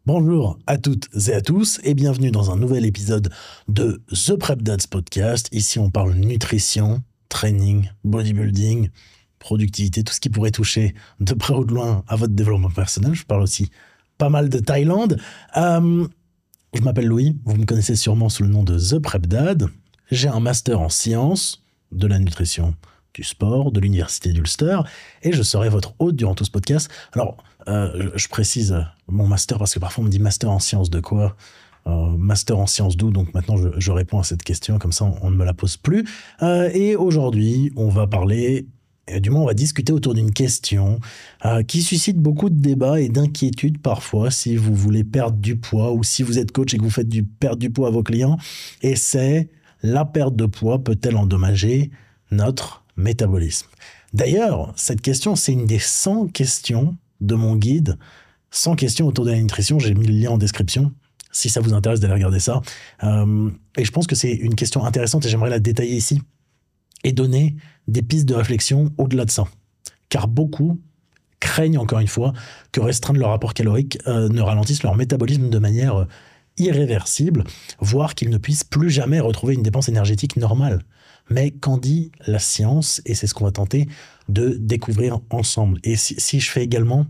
Bonjour à toutes et à tous et bienvenue dans un nouvel épisode de The Prep Dads Podcast. Ici, on parle nutrition, training, bodybuilding, productivité, tout ce qui pourrait toucher de près ou de loin à votre développement personnel. Je parle aussi pas mal de Thaïlande. Je m'appelle Louis, vous me connaissez sûrement sous le nom de The Prep Dad. J'ai un master en sciences de la nutrition, du sport, de l'université d'Ulster, et je serai votre hôte durant tout ce podcast. Alors, je précise mon master parce que parfois on me dit master en sciences de quoi, master en sciences d'où, donc maintenant je réponds à cette question, comme ça on ne me la pose plus. Et aujourd'hui, on va parler, du moins on va discuter autour d'une question qui suscite beaucoup de débats et d'inquiétudes parfois si vous voulez perdre du poids ou si vous êtes coach et que vous faites perdre du poids à vos clients, et c'est: la perte de poids peut-elle endommager notre métabolisme? D'ailleurs, cette question, c'est une des 100 questions de mon guide, 100 questions autour de la nutrition. J'ai mis le lien en description, si ça vous intéresse d'aller regarder ça. Et je pense que c'est une question intéressante et j'aimerais la détailler ici et donner des pistes de réflexion au-delà de ça. Car beaucoup craignent, encore une fois, que restreindre leur rapport calorique ne ralentisse leur métabolisme de manière irréversible, voire qu'ils ne puissent plus jamais retrouver une dépense énergétique normale. Mais qu'en dit la science? Et c'est ce qu'on va tenter de découvrir ensemble. Et si je fais également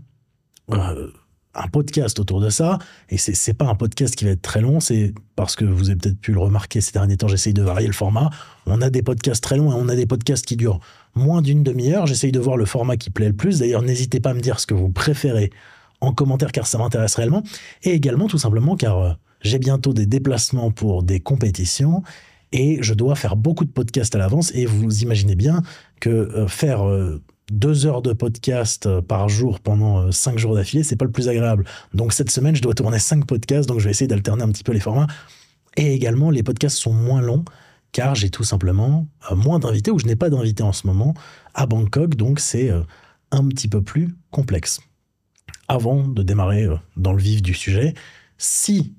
un podcast autour de ça, et c'est pas un podcast qui va être très long, c'est parce que vous avez peut-être pu le remarquer ces derniers temps, j'essaye de varier le format. On a des podcasts très longs et on a des podcasts qui durent moins d'une demi-heure. J'essaye de voir le format qui plaît le plus. D'ailleurs, n'hésitez pas à me dire ce que vous préférez en commentaire, car ça m'intéresse réellement. Et également, tout simplement, car j'ai bientôt des déplacements pour des compétitions et je dois faire beaucoup de podcasts à l'avance. Et vous imaginez bien que faire 2 heures de podcast par jour pendant 5 jours d'affilée, c'est pas le plus agréable. Donc cette semaine, je dois tourner 5 podcasts, donc je vais essayer d'alterner un petit peu les formats. Et également, les podcasts sont moins longs, car j'ai tout simplement moins d'invités, ou je n'ai pas d'invités en ce moment, à Bangkok, donc c'est un petit peu plus complexe. Avant de démarrer dans le vif du sujet, si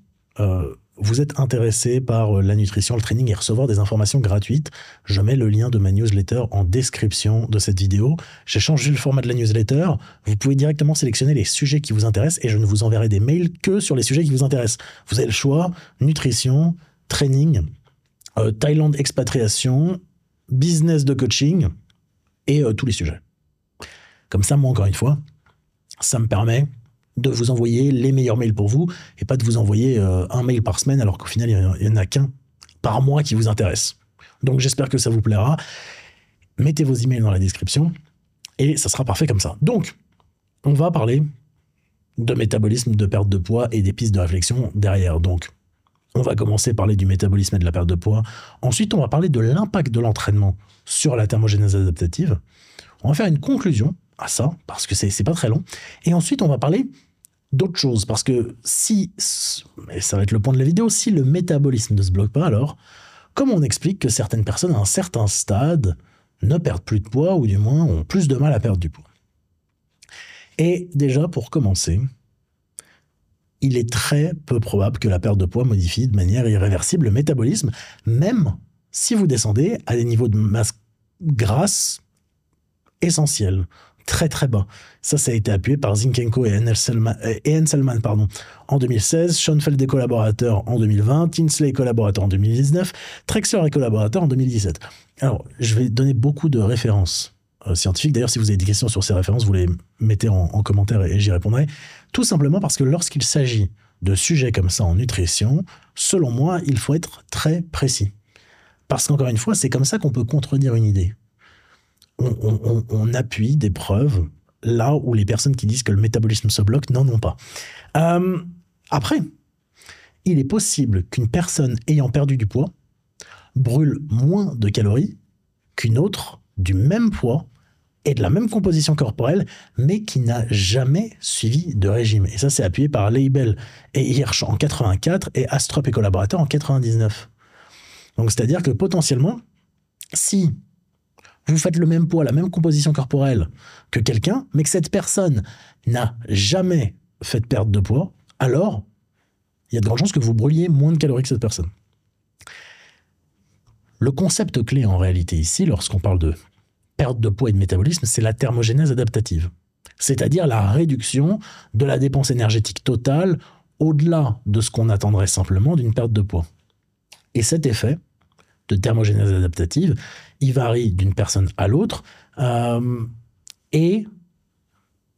vous êtes intéressé par la nutrition, le training et recevoir des informations gratuites, je mets le lien de ma newsletter en description de cette vidéo. J'ai changé le format de la newsletter. Vous pouvez directement sélectionner les sujets qui vous intéressent et je ne vous enverrai des mails que sur les sujets qui vous intéressent. Vous avez le choix: nutrition, training, Thaïlande expatriation, business de coaching et tous les sujets. Comme ça, moi, encore une fois, ça me permet de vous envoyer les meilleurs mails pour vous et pas de vous envoyer un mail par semaine alors qu'au final, il n'y en a qu'un par mois qui vous intéresse. Donc, j'espère que ça vous plaira. Mettez vos emails dans la description et ça sera parfait comme ça. Donc, on va parler de métabolisme, de perte de poids et des pistes de réflexion derrière. Donc, on va commencer par parler du métabolisme et de la perte de poids. Ensuite, on va parler de l'impact de l'entraînement sur la thermogénèse adaptative. On va faire une conclusion à ça, parce que c'est pas très long. Et ensuite, on va parler d'autres choses, parce que si, et ça va être le point de la vidéo, si le métabolisme ne se bloque pas, alors comment on explique que certaines personnes à un certain stade ne perdent plus de poids, ou du moins ont plus de mal à perdre du poids? Et déjà, pour commencer, il est très peu probable que la perte de poids modifie de manière irréversible le métabolisme, même si vous descendez à des niveaux de masse grasse essentiels, très très bas. Ça a été appuyé par Zinchenko et Henselman en 2016, Schoenfeld et collaborateurs en 2020, Tinsley et collaborateurs en 2019, Trexler et collaborateurs en 2017. Alors, je vais donner beaucoup de références scientifiques. D'ailleurs, si vous avez des questions sur ces références, vous les mettez en commentaire et j'y répondrai. Tout simplement parce que lorsqu'il s'agit de sujets comme ça en nutrition, selon moi, il faut être très précis. Parce qu'encore une fois, c'est comme ça qu'on peut contredire une idée. On appuie des preuves là où les personnes qui disent que le métabolisme se bloque n'en ont pas. Après, il est possible qu'une personne ayant perdu du poids brûle moins de calories qu'une autre du même poids et de la même composition corporelle, mais qui n'a jamais suivi de régime. Et ça, c'est appuyé par Leibel et Hirsch en 84 et Astrup et collaborateurs en 99. Donc, c'est-à-dire que potentiellement, si vous faites le même poids, la même composition corporelle que quelqu'un, mais que cette personne n'a jamais fait de perte de poids, alors il y a de grandes chances que vous brûliez moins de calories que cette personne. Le concept clé en réalité ici, lorsqu'on parle de perte de poids et de métabolisme, c'est la thermogénèse adaptative. C'est-à-dire la réduction de la dépense énergétique totale au-delà de ce qu'on attendrait simplement d'une perte de poids. Et cet effet de thermogénèse adaptative, il varie d'une personne à l'autre et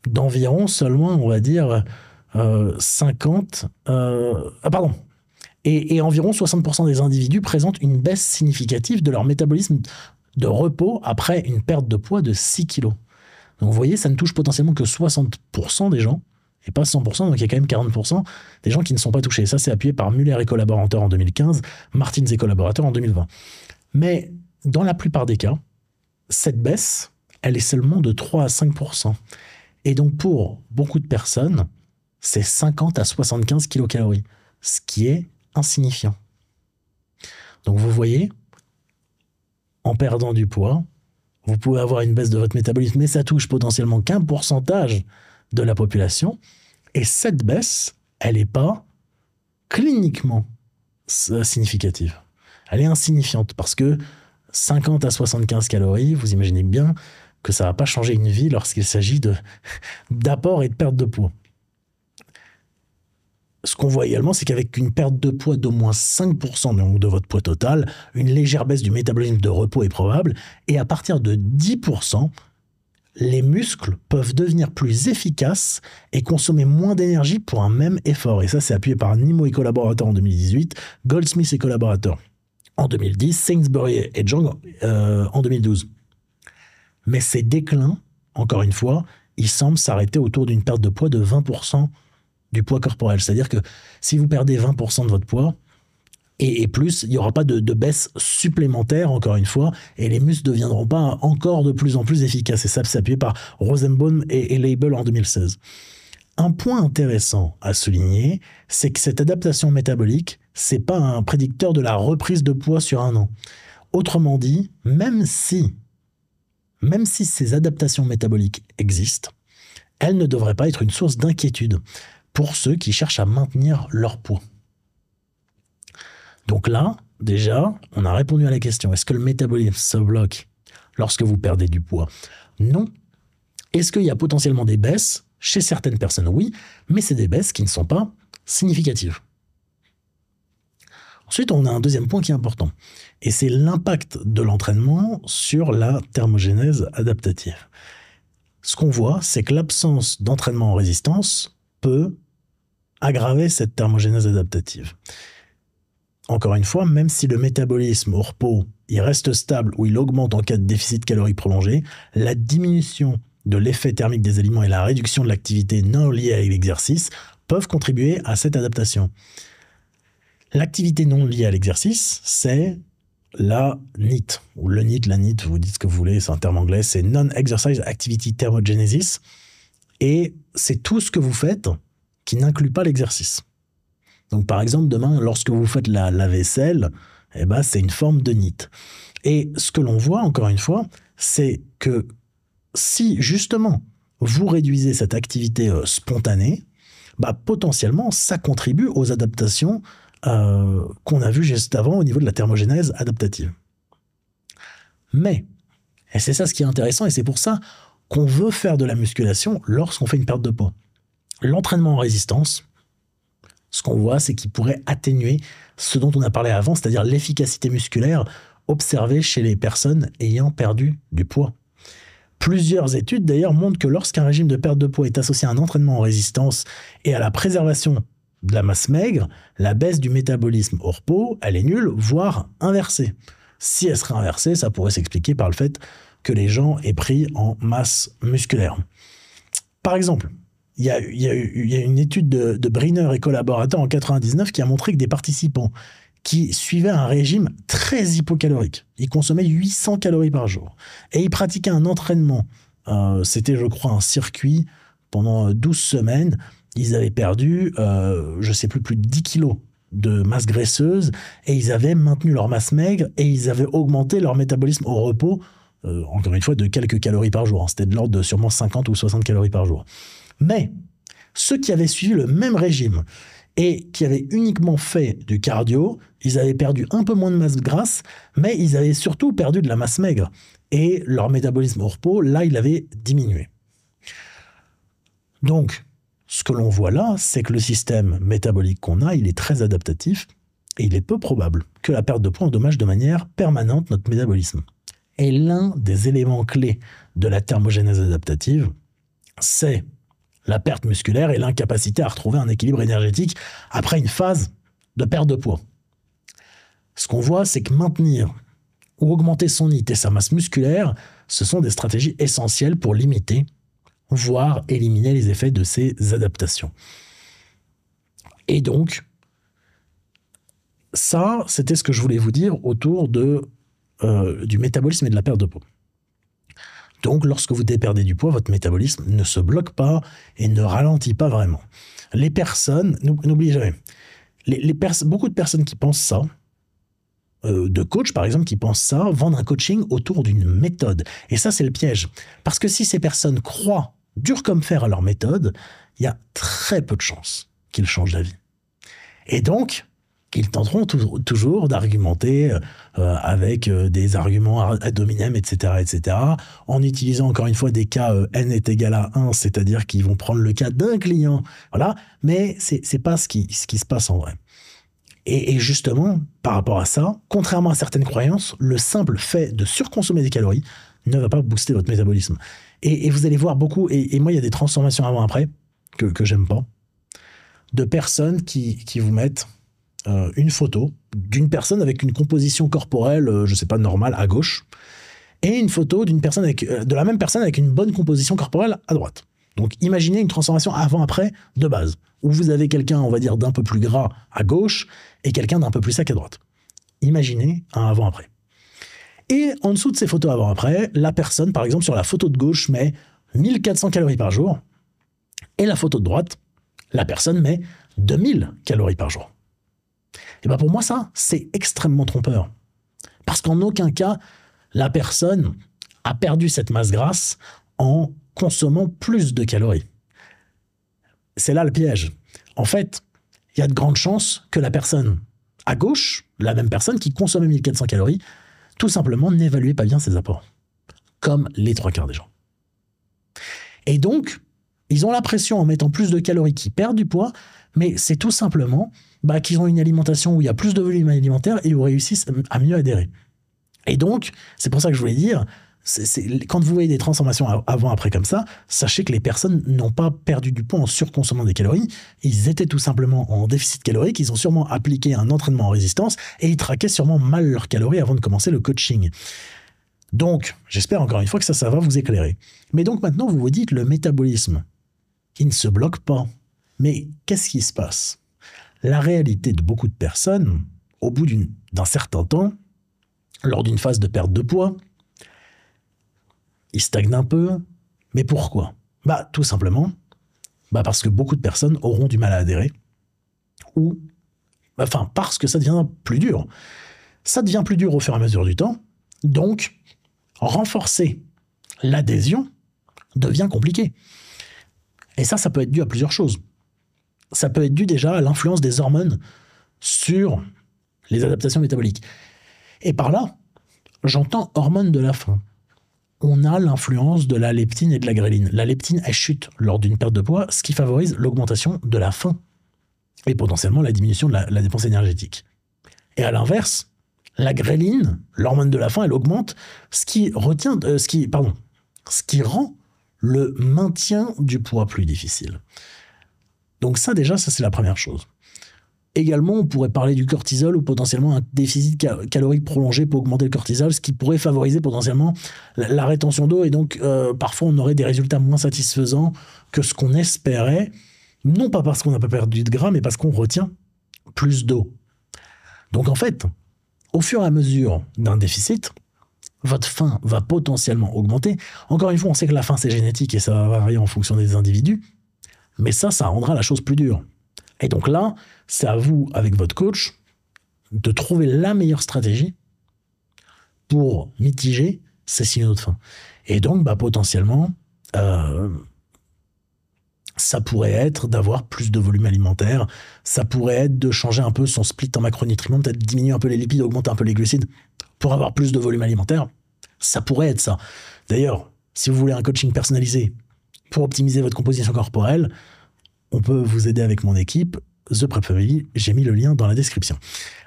d'environ seulement, on va dire, 50... Et environ 60% des individus présentent une baisse significative de leur métabolisme de repos après une perte de poids de 6 kg. Donc vous voyez, ça ne touche potentiellement que 60% des gens, et pas 100%, donc il y a quand même 40% des gens qui ne sont pas touchés. Ça, c'est appuyé par Muller et collaborateurs en 2015, Martins et collaborateurs en 2020. Mais dans la plupart des cas, cette baisse, elle est seulement de 3 à 5%. Et donc pour beaucoup de personnes, c'est 50 à 75 kilocalories, ce qui est insignifiant. Donc vous voyez, en perdant du poids, vous pouvez avoir une baisse de votre métabolisme, mais ça touche potentiellement qu'un pourcentage de la population. Et cette baisse, elle n'est pas cliniquement significative. Elle est insignifiante parce que 50 à 75 calories, vous imaginez bien que ça ne va pas changer une vie lorsqu'il s'agit d'apport et de perte de poids. Ce qu'on voit également, c'est qu'avec une perte de poids d'au moins 5% donc de votre poids total, une légère baisse du métabolisme de repos est probable, et à partir de 10%, les muscles peuvent devenir plus efficaces et consommer moins d'énergie pour un même effort. Et ça, c'est appuyé par Nimmo et collaborateurs en 2018, Goldsmith et collaborateurs en 2010, Sainsbury et Jong en 2012. Mais ces déclins, encore une fois, ils semblent s'arrêter autour d'une perte de poids de 20% du poids corporel. C'est-à-dire que si vous perdez 20% de votre poids, et plus, il n'y aura pas de baisse supplémentaire, encore une fois, et les muscles ne deviendront pas encore de plus en plus efficaces. Et ça, c'est appuyé par Rosenbaum et Leibel en 2016. Un point intéressant à souligner, c'est que cette adaptation métabolique, ce n'est pas un prédicteur de la reprise de poids sur un an. Autrement dit, même si ces adaptations métaboliques existent, elles ne devraient pas être une source d'inquiétude pour ceux qui cherchent à maintenir leur poids. Donc là, déjà, on a répondu à la question. Est-ce que le métabolisme se bloque lorsque vous perdez du poids? Non. Est-ce qu'il y a potentiellement des baisses? Chez certaines personnes, oui, mais c'est des baisses qui ne sont pas significatives. Ensuite, on a un deuxième point qui est important, et c'est l'impact de l'entraînement sur la thermogénèse adaptative. Ce qu'on voit, c'est que l'absence d'entraînement en résistance peut aggraver cette thermogénèse adaptative. Encore une fois, même si le métabolisme au repos il reste stable ou il augmente en cas de déficit calorique prolongé, la diminution de l'effet thermique des aliments et la réduction de l'activité non liée à l'exercice peuvent contribuer à cette adaptation. L'activité non liée à l'exercice, c'est la NEAT, ou le NEAT, la NEAT, vous dites ce que vous voulez, c'est un terme anglais, c'est Non-Exercise Activity Thermogenesis, et c'est tout ce que vous faites qui n'inclut pas l'exercice. Donc par exemple, demain, lorsque vous faites la vaisselle, eh ben, c'est une forme de NEAT. Et ce que l'on voit, encore une fois, c'est que si justement vous réduisez cette activité spontanée, bah, potentiellement ça contribue aux adaptations qu'on a vues juste avant au niveau de la thermogénèse adaptative. Mais, et c'est ça ce qui est intéressant, et c'est pour ça qu'on veut faire de la musculation lorsqu'on fait une perte de poids. L'entraînement en résistance, ce qu'on voit, c'est qu'il pourrait atténuer ce dont on a parlé avant, c'est-à-dire l'efficacité musculaire observée chez les personnes ayant perdu du poids. Plusieurs études d'ailleurs montrent que lorsqu'un régime de perte de poids est associé à un entraînement en résistance et à la préservation de la masse maigre, la baisse du métabolisme au repos, elle est nulle, voire inversée. Si elle serait inversée, ça pourrait s'expliquer par le fait que les gens aient pris en masse musculaire. Par exemple, il y a une étude de Briner et collaborateurs en 1999 qui a montré que des participants qui suivaient un régime très hypocalorique, ils consommaient 800 calories par jour, et ils pratiquaient un entraînement, c'était je crois un circuit, pendant 12 semaines, ils avaient perdu, je ne sais plus de 10 kilos de masse graisseuse, et ils avaient maintenu leur masse maigre, et ils avaient augmenté leur métabolisme au repos, encore une fois, de quelques calories par jour. C'était de l'ordre de sûrement 50 ou 60 calories par jour. Mais ceux qui avaient suivi le même régime et qui avaient uniquement fait du cardio, ils avaient perdu un peu moins de masse grasse, mais ils avaient surtout perdu de la masse maigre. Et leur métabolisme au repos, là, il avait diminué. Donc, ce que l'on voit là, c'est que le système métabolique qu'on a, il est très adaptatif et il est peu probable que la perte de poids endommage de manière permanente notre métabolisme. Et l'un des éléments clés de la thermogénèse adaptative, c'est la perte musculaire et l'incapacité à retrouver un équilibre énergétique après une phase de perte de poids. Ce qu'on voit, c'est que maintenir ou augmenter son IT et sa masse musculaire, ce sont des stratégies essentielles pour limiter, voire éliminer les effets de ces adaptations. Et donc, ça, c'était ce que je voulais vous dire autour du métabolisme et de la perte de poids. Donc, lorsque vous perdez du poids, votre métabolisme ne se bloque pas et ne ralentit pas vraiment. Les personnes, n'oubliez jamais, beaucoup de personnes qui pensent ça, de coachs par exemple qui pensent ça, vendent un coaching autour d'une méthode. Et ça, c'est le piège. Parce que si ces personnes croient dur comme fer à leur méthode, il y a très peu de chances qu'ils changent d'avis. Et donc, ils tenteront toujours d'argumenter avec des arguments ad hominem, etc., etc., en utilisant encore une fois des cas n est égal à 1, c'est-à-dire qu'ils vont prendre le cas d'un client, voilà, mais c'est pas ce qui se passe en vrai. Et justement, par rapport à ça, contrairement à certaines croyances, le simple fait de surconsommer des calories ne va pas booster votre métabolisme. Et vous allez voir beaucoup, et moi il y a des transformations avant-après que j'aime pas, de personnes qui vous mettent une photo d'une personne avec une composition corporelle, je sais pas, normale, à gauche, et une photo de la même personne avec une bonne composition corporelle à droite. Donc imaginez une transformation avant-après de base, où vous avez quelqu'un, on va dire, d'un peu plus gras à gauche et quelqu'un d'un peu plus sec à droite. Imaginez un avant-après. Et en dessous de ces photos avant-après, la personne, par exemple, sur la photo de gauche, met 1400 calories par jour, et la photo de droite, la personne met 2000 calories par jour. Et bien pour moi, ça, c'est extrêmement trompeur. Parce qu'en aucun cas, la personne a perdu cette masse grasse en consommant plus de calories. C'est là le piège. En fait, il y a de grandes chances que la personne à gauche, la même personne qui consommait 1400 calories, tout simplement n'évaluait pas bien ses apports. Comme les 3/4 des gens. Et donc, ils ont l'impression en mettant plus de calories qu'ils perdent du poids, mais c'est tout simplement qu'ils ont une alimentation où il y a plus de volume alimentaire et où ils réussissent à mieux adhérer. Et donc, c'est pour ça que je voulais dire, quand vous voyez des transformations avant-après comme ça, sachez que les personnes n'ont pas perdu du poids en surconsommant des calories, ils étaient tout simplement en déficit calorique, ils ont sûrement appliqué un entraînement en résistance et ils traquaient sûrement mal leurs calories avant de commencer le coaching. Donc, j'espère encore une fois que ça va vous éclairer. Mais donc maintenant, vous vous dites le métabolisme, qui ne se bloque pas. Mais qu'est-ce qui se passe? La réalité de beaucoup de personnes, au bout d'un certain temps, lors d'une phase de perte de poids, ils stagnent un peu. Mais pourquoi? Tout simplement, parce que beaucoup de personnes auront du mal à adhérer. Parce que ça devient plus dur. Ça devient plus dur au fur et à mesure du temps. Donc, renforcer l'adhésion devient compliqué. Et ça peut être dû à plusieurs choses. Ça peut être dû déjà à l'influence des hormones sur les adaptations métaboliques. Et par là, j'entends hormones de la faim. On a l'influence de la leptine et de la gréline. La leptine, elle chute lors d'une perte de poids, ce qui favorise l'augmentation de la faim et potentiellement la diminution de la dépense énergétique. Et à l'inverse, la gréline, l'hormone de la faim, elle augmente, ce qui rend le maintien du poids plus difficile. Donc ça c'est la première chose. Également, on pourrait parler du cortisol ou potentiellement un déficit calorique prolongé pour augmenter le cortisol, ce qui pourrait favoriser potentiellement la rétention d'eau. Et donc, parfois, on aurait des résultats moins satisfaisants que ce qu'on espérait, non pas parce qu'on n'a pas perdu de gras, mais parce qu'on retient plus d'eau. Donc en fait, au fur et à mesure d'un déficit, votre faim va potentiellement augmenter. Encore une fois, on sait que la faim, c'est génétique et ça va varier en fonction des individus. Mais ça rendra la chose plus dure. Et donc là, c'est à vous, avec votre coach, de trouver la meilleure stratégie pour mitiger ces signaux de faim. Et donc, potentiellement, ça pourrait être d'avoir plus de volume alimentaire, ça pourrait être de changer un peu son split en macronutriments, peut-être diminuer un peu les lipides, augmenter un peu les glucides pour avoir plus de volume alimentaire. Ça pourrait être ça. D'ailleurs, si vous voulez un coaching personnalisé pour optimiser votre composition corporelle, on peut vous aider avec mon équipe, The Prep Family, j'ai mis le lien dans la description.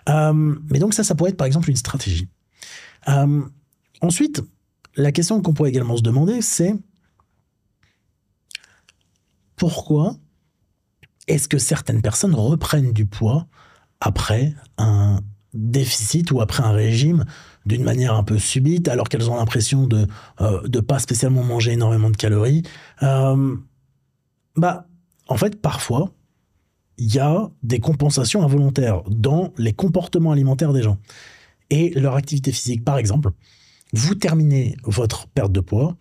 Mais donc ça pourrait être par exemple une stratégie. Ensuite, la question qu'on pourrait également se demander, c'est pourquoi est-ce que certaines personnes reprennent du poids après un déficit ou après un régime d'une manière un peu subite, alors qu'elles ont l'impression de pas spécialement manger énormément de calories. En fait, parfois, il y a des compensations involontaires dans les comportements alimentaires des gens. Et leur activité physique, par exemple, vous terminez votre perte de poids,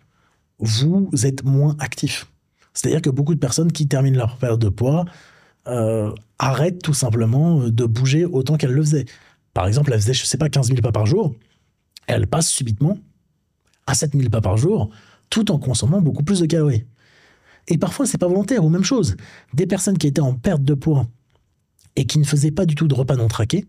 vous êtes moins actif. C'est-à-dire que beaucoup de personnes qui terminent leur perte de poids arrêtent tout simplement de bouger autant qu'elles le faisaient. Par exemple, elle faisait, 15 000 pas par jour, elle passe subitement à 7 000 pas par jour, tout en consommant beaucoup plus de calories. Et parfois, c'est pas volontaire, ou même chose. Des personnes qui étaient en perte de poids et qui ne faisaient pas du tout de repas non traqués,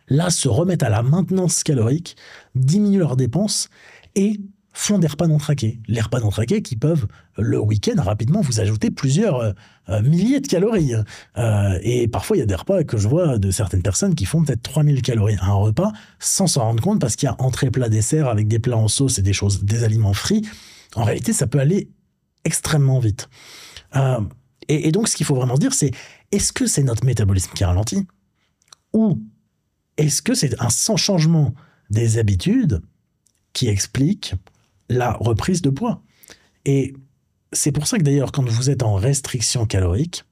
là, se remettent à la maintenance calorique, diminuent leurs dépenses et font des repas non traqués. Les repas non traqués qui peuvent, le week-end, rapidement vous ajouter plusieurs milliers de calories. Et parfois, il y a des repas que je vois de certaines personnes qui font peut-être 3000 calories à un repas sans s'en rendre compte parce qu'il y a entrée, plat, dessert avec des plats en sauce et des aliments frits. En réalité, ça peut aller extrêmement vite. Et donc, ce qu'il faut vraiment se dire, c'est est-ce que c'est notre métabolisme qui ralentit ou est-ce que c'est un sans changement des habitudes qui explique la reprise de poids? Et c'est pour ça que d'ailleurs, quand vous êtes en restriction calorique,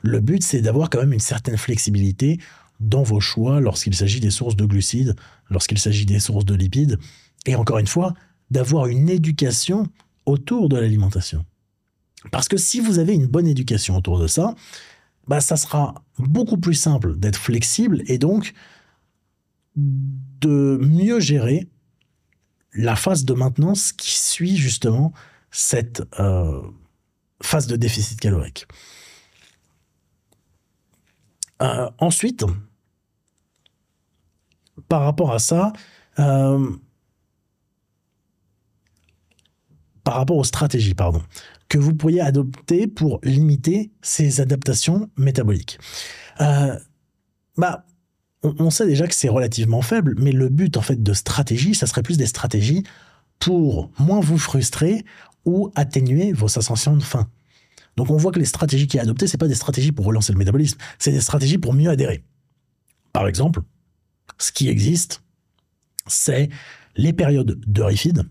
le but, c'est d'avoir quand même une certaine flexibilité dans vos choix lorsqu'il s'agit des sources de glucides, lorsqu'il s'agit des sources de lipides, et encore une fois, d'avoir une éducation autour de l'alimentation. Parce que si vous avez une bonne éducation autour de ça, ça sera beaucoup plus simple d'être flexible et donc de mieux gérer la phase de maintenance qui suit justement cette phase de déficit calorique. Ensuite, par rapport à ça, par rapport aux stratégies, que vous pourriez adopter pour limiter ces adaptations métaboliques. On sait déjà que c'est relativement faible, mais le but en fait de stratégie, ça serait plus des stratégies pour moins vous frustrer ou atténuer vos sensations de faim. Donc on voit que les stratégies qui sont adoptées, c'est pas des stratégies pour relancer le métabolisme, c'est des stratégies pour mieux adhérer. Par exemple, ce qui existe, c'est les périodes de refeed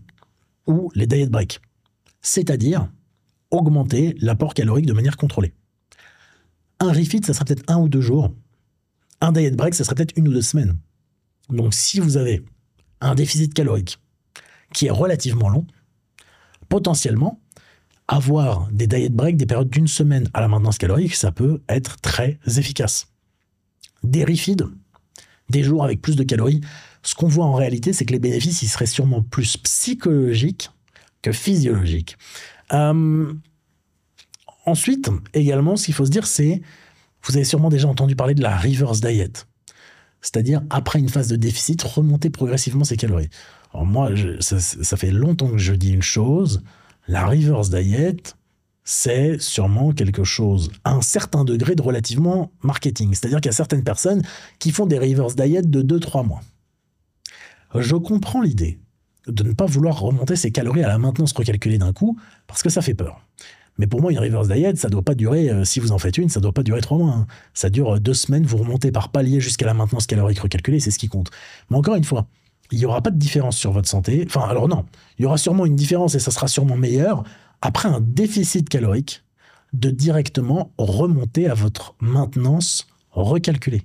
ou les diet breaks, c'est-à-dire augmenter l'apport calorique de manière contrôlée. Un refeed, ça sera peut-être 1 ou 2 jours. Un diet break, ça serait peut-être 1 ou 2 semaines. Donc, si vous avez un déficit calorique qui est relativement long, potentiellement, avoir des diet breaks, des périodes d'1 semaine à la maintenance calorique, ça peut être très efficace. Des refeeds, des jours avec plus de calories, ce qu'on voit en réalité, c'est que les bénéfices, ils seraient sûrement plus psychologiques que physiologiques. Ensuite, également, ce qu'il faut se dire, c'est vous avez sûrement déjà entendu parler de la reverse diet. C'est-à-dire, après une phase de déficit, remonter progressivement ses calories. Alors moi, ça fait longtemps que je dis une chose, la reverse diet, c'est sûrement quelque chose, à un certain degré de relativement marketing. C'est-à-dire qu'il y a certaines personnes qui font des reverse diet de 2-3 mois. Je comprends l'idée de ne pas vouloir remonter ses calories à la maintenance recalculée d'un coup, parce que ça fait peur. Mais pour moi, une reverse diet, ça ne doit pas durer, si vous en faites une, ça ne doit pas durer 3 mois. Hein. Ça dure 2 semaines, vous remontez par palier jusqu'à la maintenance calorique recalculée, c'est ce qui compte. Mais encore une fois, il n'y aura pas de différence sur votre santé. Enfin, alors non, il y aura sûrement une différence et ça sera sûrement meilleur après un déficit calorique de directement remonter à votre maintenance recalculée.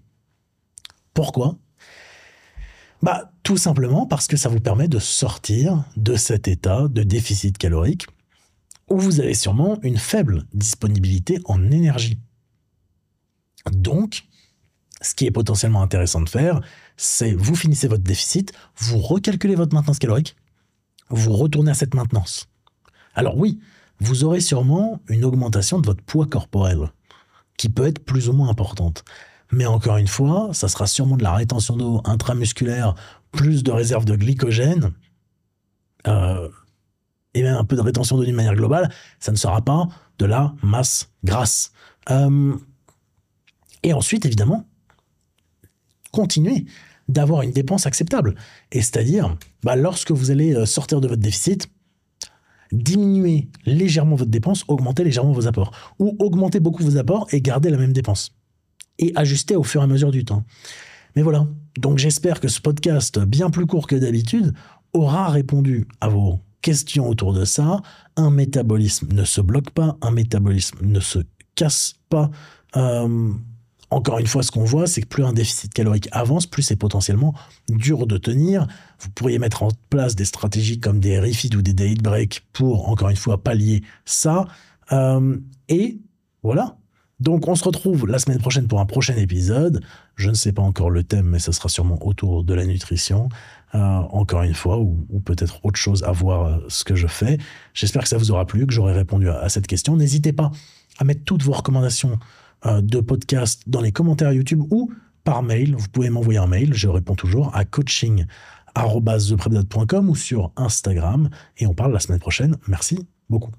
Pourquoi ? Tout simplement parce que ça vous permet de sortir de cet état de déficit calorique où vous avez sûrement une faible disponibilité en énergie. Donc, ce qui est potentiellement intéressant de faire, c'est vous finissez votre déficit, vous recalculez votre maintenance calorique, vous retournez à cette maintenance. Alors oui, vous aurez sûrement une augmentation de votre poids corporel, qui peut être plus ou moins importante. Mais encore une fois, ça sera sûrement de la rétention d'eau intramusculaire, plus de réserve de glycogène, et même un peu de rétention d'eau d'une manière globale, ça ne sera pas de la masse grasse. Et ensuite, évidemment, continuez d'avoir une dépense acceptable. Et c'est-à-dire, lorsque vous allez sortir de votre déficit, diminuez légèrement votre dépense, augmentez légèrement vos apports. Ou augmentez beaucoup vos apports et gardez la même dépense. Et ajustez au fur et à mesure du temps. Mais voilà, donc j'espère que ce podcast, bien plus court que d'habitude, aura répondu à vos questions autour de ça. Un métabolisme ne se bloque pas, un métabolisme ne se casse pas. Encore une fois, ce qu'on voit, c'est que plus un déficit calorique avance, plus c'est potentiellement dur de tenir. Vous pourriez mettre en place des stratégies comme des refeeds ou des date breaks pour, encore une fois, pallier ça. Et voilà. Donc, on se retrouve la semaine prochaine pour un prochain épisode. Je ne sais pas encore le thème, mais ce sera sûrement autour de la nutrition. Encore une fois, ou peut-être autre chose à voir ce que je fais. J'espère que ça vous aura plu, que j'aurai répondu à cette question. N'hésitez pas à mettre toutes vos recommandations de podcast dans les commentaires YouTube ou par mail. Vous pouvez m'envoyer un mail, je réponds toujours à coaching@theprepdad.com ou sur Instagram. Et on parle la semaine prochaine. Merci beaucoup.